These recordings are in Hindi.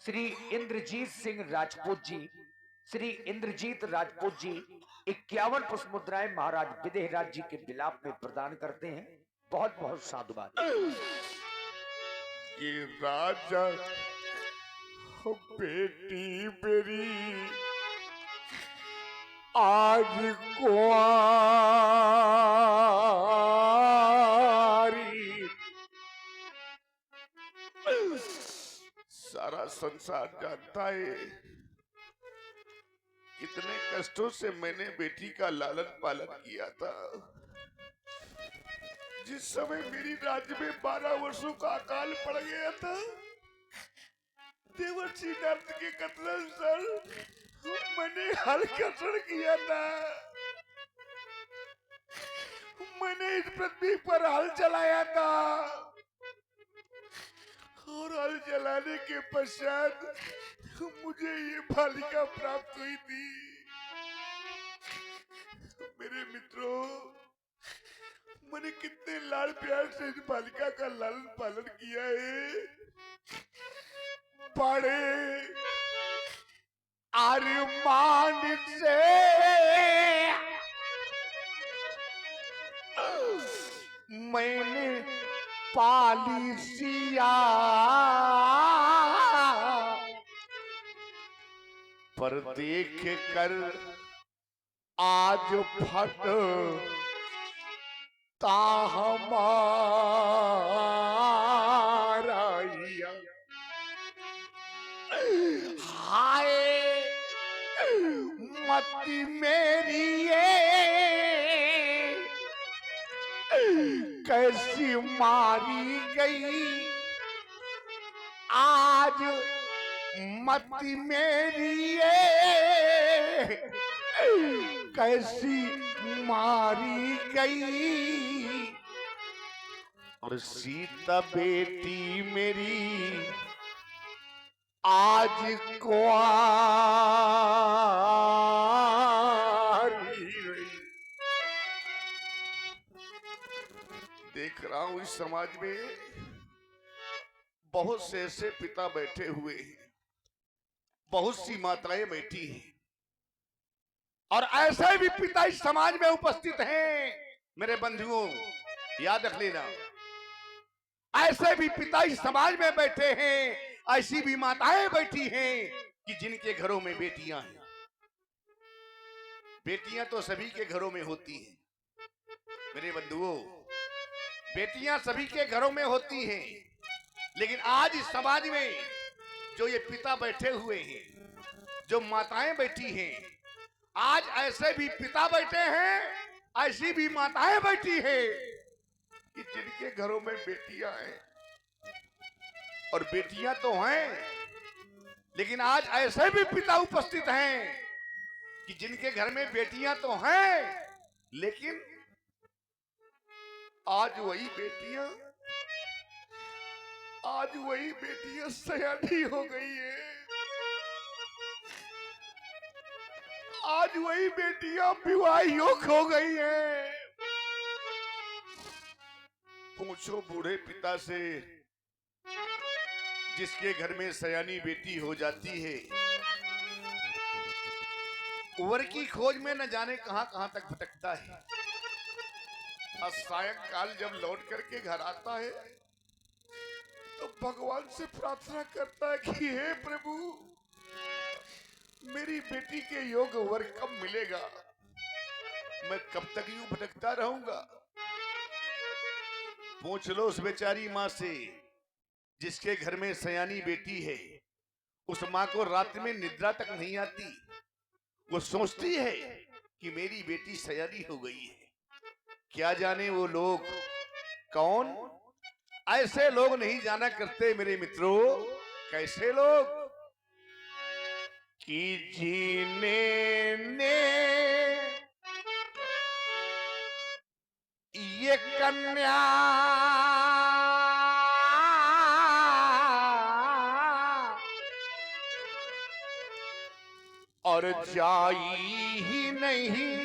श्री इंद्रजीत सिंह राजपूत जी, श्री इंद्रजीत राजपूत जी 51 पुष्प मुद्राएं महाराज विदेहराज जी के विलाप में प्रदान करते हैं। बहुत बहुत साधुवाद। ये राजा बेटी मेरी आज कुआरी, सारा संसार जानता है कितने कष्टों से मैंने बेटी का लालन पालन किया था। जिस समय मेरी राज्य में 12 वर्षों का अकाल पड़ गया था, देवर्षि नारद के कथनानुसार मैंने हल कर्षण किया था। मैंने इस पृथ्वी पर हल चलाया था और हल चलाने के पश्चात मुझे ये बालिका प्राप्त हुई थी। मेरे मित्रों, मैंने कितने लाड़ प्यार से इस बालिका का लालन पालन किया है। बड़े अरमान से मैंने पाली सिया, पर देख कर आज फट ता हमारा हाय मती मेरी ये कैसी मारी गई, आज मती मेरी ये कैसी मारी गई। और सीता बेटी मेरी आज कुआरी। देख रहा हूं इस समाज में बहुत से ऐसे पिता बैठे हुए हैं, बहुत सी माताएं बैठी हैं, और ऐसे भी पिता इस समाज में उपस्थित हैं। मेरे बंधुओं, याद रख लेना, ऐसे भी पिता इस समाज में बैठे हैं, ऐसी भी माताएं बैठी हैं कि जिनके घरों में बेटियां हैं। बेटियां तो सभी के घरों में होती हैं मेरे बंधुओं, बेटियां सभी के घरों में होती हैं, लेकिन आज इस समाज में जो ये पिता बैठे हुए हैं, जो माताएं बैठी हैं, आज ऐसे भी पिता बैठे हैं, ऐसी भी माताएं बैठी हैं कि जिनके घरों में बेटियां हैं। और बेटियां तो हैं, लेकिन आज ऐसे भी पिता उपस्थित हैं कि जिनके घर में बेटियां तो हैं, लेकिन आज वही बेटियां सयानी हो गई है। आज वही बेटियां विवाह योग्य हो गई है। पूछो बूढ़े पिता से, जिसके घर में सयानी बेटी हो जाती है, वर की खोज में न जाने कहां कहां तक भटकता है, और सायंकाल जब लौट करके घर आता है तो भगवान से प्रार्थना करता है कि हे प्रभु, मेरी बेटी के योग्य वर कब मिलेगा, मैं कब तक यूं भटकता रहूंगा। पूछ लो उस बेचारी माँ से जिसके घर में सयानी बेटी है, उस माँ को रात में निद्रा तक नहीं आती। वो सोचती है कि मेरी बेटी सयानी हो गई है। क्या जाने वो लोग कौन, ऐसे लोग नहीं जाना करते मेरे मित्रों। कैसे लोग कि जीने ने ये कन्या और जाई ही नहीं,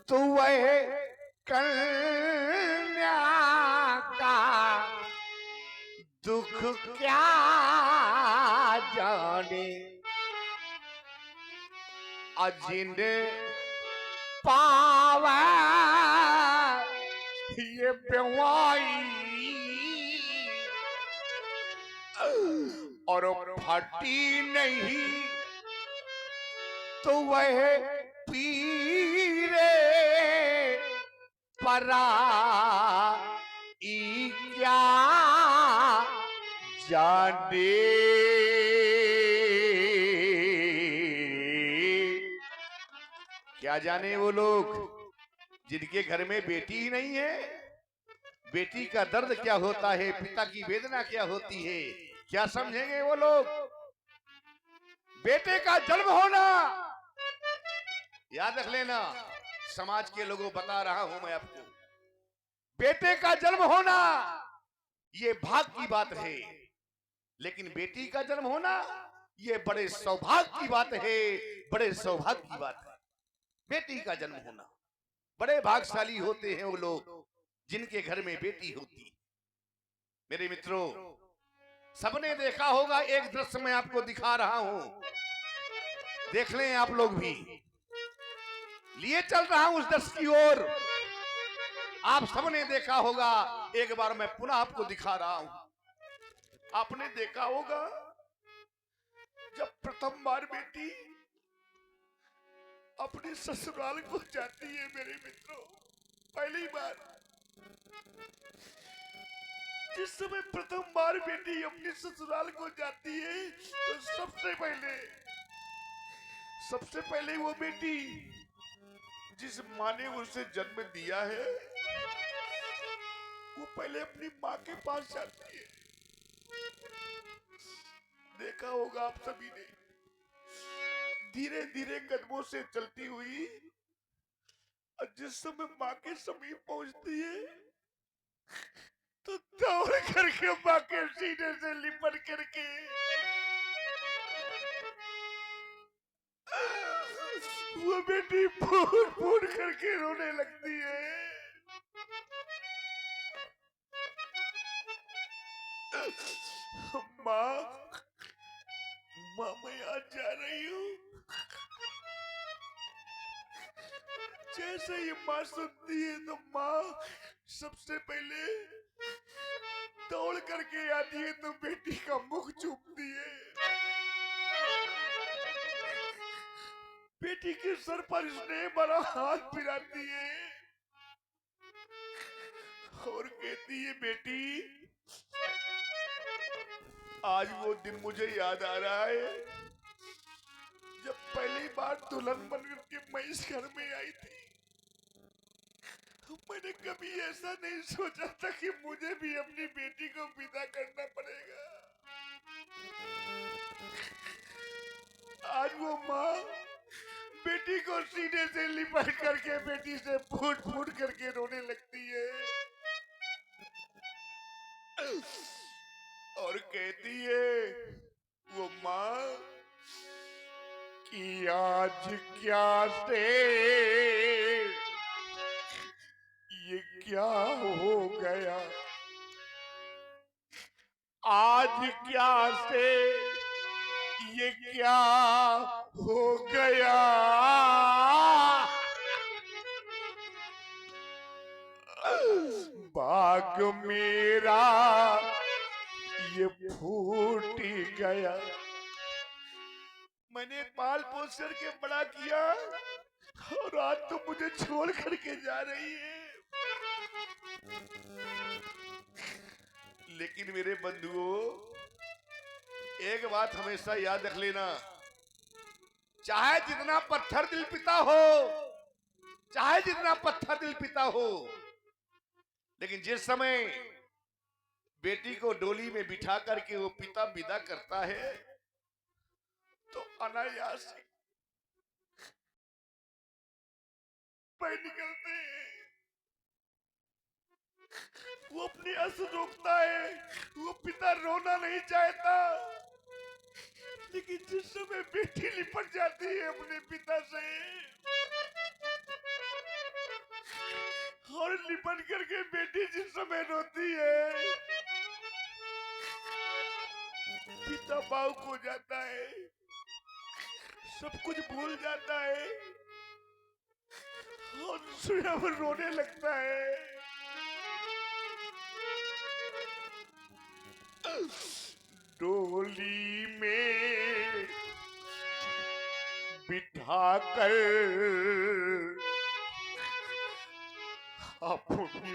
तो वह कन्या का दुख क्या जाने अजिन पावे ये बेवाई और फटी नहीं तो वह पीरे परा ई क्या जाने। क्या जाने वो लोग जिनके घर में बेटी ही नहीं है, बेटी का दर्द क्या होता है, पिता की वेदना क्या होती है, क्या समझेंगे वो लोग। बेटे का जन्म होना, याद रख लेना, समाज के लोगों बता रहा हूं मैं आपको, बेटे का जन्म होना ये भाग की बात है, लेकिन बेटी का जन्म होना ये बड़े सौभाग्य की बात है, बड़े सौभाग्य की बात है। बेटी का जन्म होना, बड़े भाग्यशाली होते हैं वो लोग जिनके घर में बेटी होती। मेरे मित्रों, सबने देखा होगा, एक दृश्य मैं आपको दिखा रहा हूं, देख लें आप लोग भी। लिए चल रहा हूं उस दृश्य की ओर, आप सबने देखा होगा, एक बार मैं पुनः आपको दिखा रहा हूं। आपने देखा होगा जब प्रथम बार बेटी अपने ससुराल को जाती है, मेरे मित्रों, पहली बार जिस समय प्रथम बार बेटी अपने ससुराल को जाती है, तो सबसे पहले वो बेटी जिस माँ ने उसे जन्म दिया है, वो पहले अपनी माँ के पास जाती है। देखा होगा आप सभी ने, धीरे धीरे कदमों से चलती हुई, और जिस समय माँ के समीप पहुंचती है, तो दौड़ करके माँ के सीने से लिपट करके वो बेटी फूट फूट करके रोने लगती है। माँ, मैं आज जा रही हूँ। जैसे ये माँ सुनती है तो माँ सबसे पहले दौड़ करके आती है, तो बेटी का मुख चूमती है, बेटी के सर पर स्नेह भरा हाथ फिराती है और कहती है, बेटी आज वो दिन मुझे याद आ रहा है जब पहली बार दुल्हन बनकर के मैं इस घर में आई थी। मैंने कभी ऐसा नहीं सोचा था कि मुझे भी अपनी बेटी को विदा करना पड़ेगा। आज वो माँ बेटी को सीने से लिपट करके बेटी से फूट फूट करके रोने लगती है और कहती है वो माँ कि आज क्या से ये क्या हो गया, आज क्या से ये क्या हो गया। बाग मेरा ये फूट गया। मैंने पाल पोस करके बड़ा किया और आज तो मुझे छोड़ करके जा रही है। लेकिन मेरे बंधुओं, एक बात हमेशा याद रख लेना, चाहे जितना पत्थर दिल पिता हो, चाहे जितना पत्थर दिल पिता हो, लेकिन जिस समय बेटी को डोली में बिठा करके वो पिता विदा करता है, तो अनायास निकलते हैं। वो अपनी आंसू रोकता है, वो पिता रोना नहीं चाहता, लेकिन जिस समय बेटी लिपट जाती है अपने पिता से और लिपट करके बेटी जिस समय रोती है, पिता भावुक हो जाता है, सब कुछ भूल जाता है और स्वयं रोने लगता है। डोली में बिठाकर अपनी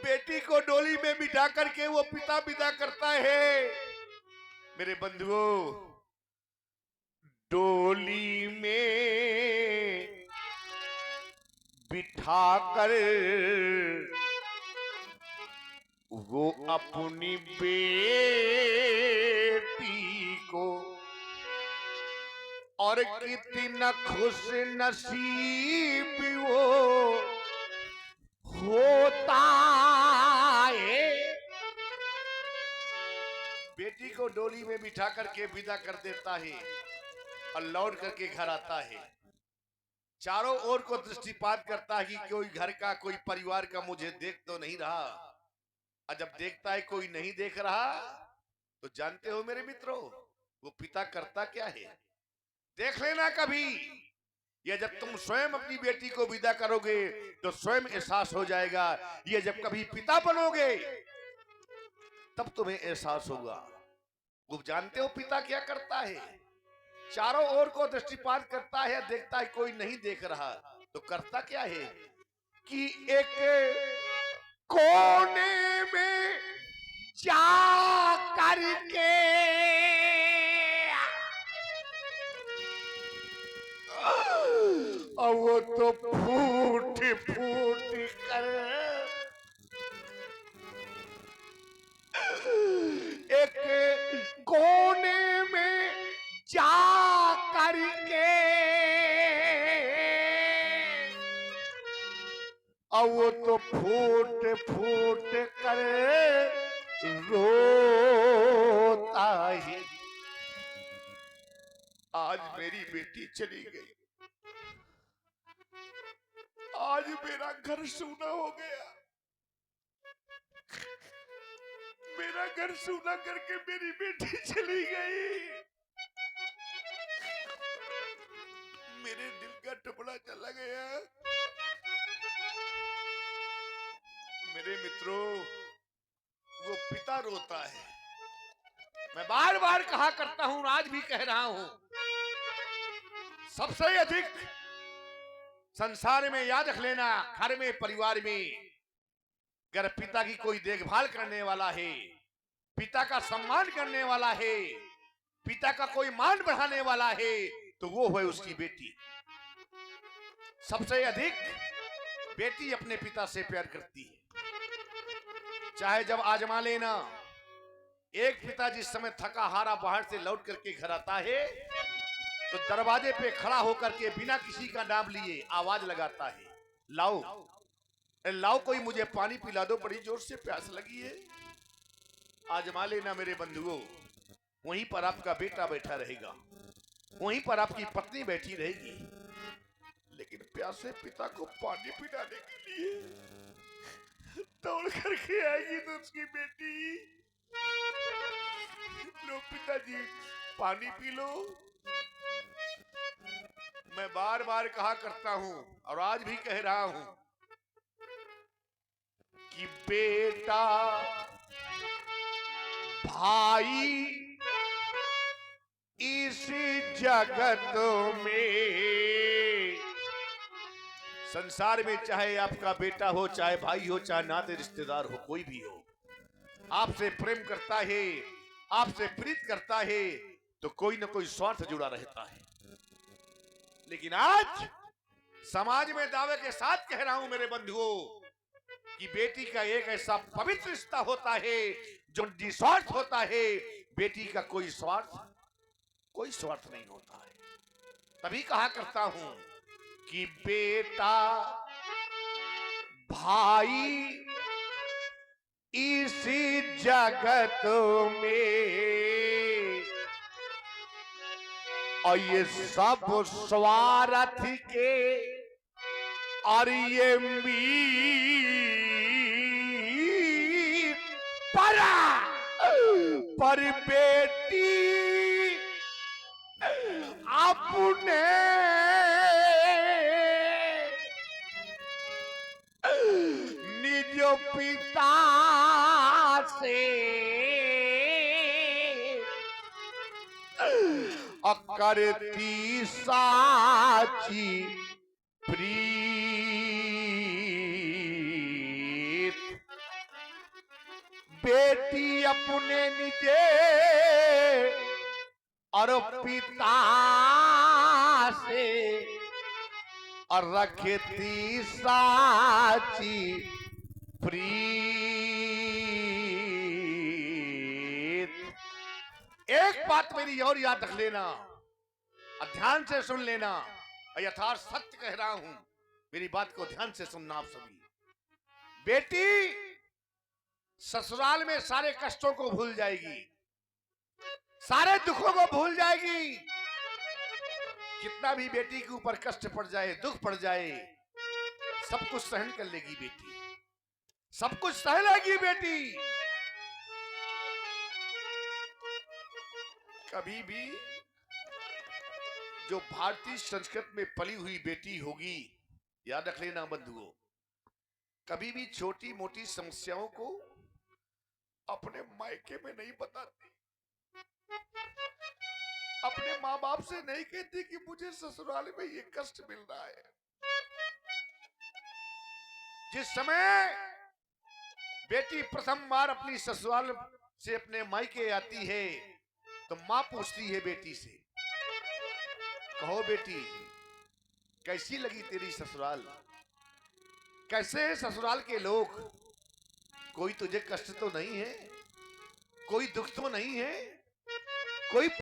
बेटी को डोली में बिठा करके वो पिता विदा करता है। मेरे बंधुओं, डोली में बिठाकर वो अपनी बेटी को, और कितना खुश नसीब वो होता है। बेटी को डोली में बिठा करके विदा कर देता है और लौट करके घर आता है। चारों ओर को दृष्टिपात करता है कि कोई घर का, कोई परिवार का मुझे देख तो नहीं रहा। और जब देखता है कोई नहीं देख रहा, तो जानते हो मेरे मित्रों, वो पिता करता क्या है? देख लेना कभी, ये जब तुम स्वयं अपनी बेटी को विदा करोगे तो स्वयं एहसास हो जाएगा। ये जब कभी पिता बनोगे तब तुम्हें एहसास होगा। वो जानते हो पिता क्या करता है? चारों ओर को दृष्टिपात करता है, देखता है कोई नहीं देख रहा, तो करता क्या है कि एक कोने में जा करके और वो तो फूट फूट कर एक कोने में जा करके और वो तो फूट फूट कर रोता है। आज मेरी बेटी चली गई, आज मेरा घर सूना हो गया। मेरा घर सूना करके मेरी बेटी चली गई। मेरे दिल का टुकड़ा चला गया। मेरे मित्रों, वो पिता रोता है। मैं बार बार कहा करता हूं, आज भी कह रहा हूं, सबसे अधिक संसार में याद रख लेना, घर में, परिवार में अगर पिता की कोई देखभाल करने वाला है, पिता का सम्मान करने वाला है, पिता का कोई मान बढ़ाने वाला है, तो वो है उसकी बेटी। सबसे अधिक बेटी अपने पिता से प्यार करती है। चाहे जब आजमा लेना, एक पिता जिस समय थका हारा बाहर से लौट करके घर आता है तो दरवाजे पे खड़ा होकर के बिना किसी का नाम लिए आवाज लगाता है, लाओ लाओ कोई मुझे पानी पिला दो, बड़ी जोर से प्यास लगी है। आजमा लेना मेरे बंधुओं, वहीं पर आपका बेटा बैठा रहेगा, वहीं पर आपकी पत्नी बैठी रहेगी, लेकिन प्यासे पिता को पानी पिलाने के लिए दौड़ करके आएगी तो उसकी बेटी, लो पिताजी पानी पी लो। मैं बार बार कहा करता हूं और आज भी कह रहा हूं कि बेटा भाई इस जगत में, संसार में चाहे आपका बेटा हो, चाहे भाई हो, चाहे नाते रिश्तेदार हो, कोई भी हो, आपसे प्रेम करता है, आपसे प्रीत करता है, तो कोई ना कोई स्वार्थ जुड़ा रहता है। लेकिन आज समाज में दावे के साथ कह रहा हूं मेरे बंधुओं कि बेटी का एक ऐसा पवित्र रिश्ता होता है जो निस्वार्थ होता है। बेटी का कोई स्वार्थ नहीं होता है। तभी कहा करता हूं कि बेटा भाई इस जगत में, और ये सब स्वार्थ के और ये पर बेटी अपने निज पिता से करती साची प्रीत। बेटी अपने निजे और पिता से और रखती साची प्रीत। एक बात मेरी और याद रख लेना और ध्यान से सुन लेना, और यथार्थ सत्य कह रहा हूं, मेरी बात को ध्यान से सुनना आप सभी। बेटी ससुराल में सारे कष्टों को भूल जाएगी, सारे दुखों को भूल जाएगी। कितना भी बेटी के ऊपर कष्ट पड़ जाए, दुख पड़ जाए, सब कुछ सहन कर लेगी बेटी, सब कुछ सह लेगी बेटी। कभी भी जो भारतीय संस्कृति में पली हुई बेटी होगी, याद रख लेना बंधुओं, कभी भी छोटी मोटी समस्याओं को अपने मायके में नहीं बताती, अपने माँ बाप से नहीं कहती कि मुझे ससुराल में ये कष्ट मिल रहा है। जिस समय बेटी प्रथम बार अपनी ससुराल से अपने मायके आती है तो माँ पूछती है बेटी से, कहो बेटी कैसी लगी तेरी ससुराल, कैसे है ससुराल के लोग, कोई तुझे कष्ट तो नहीं है, कोई दुख तो नहीं है, कोई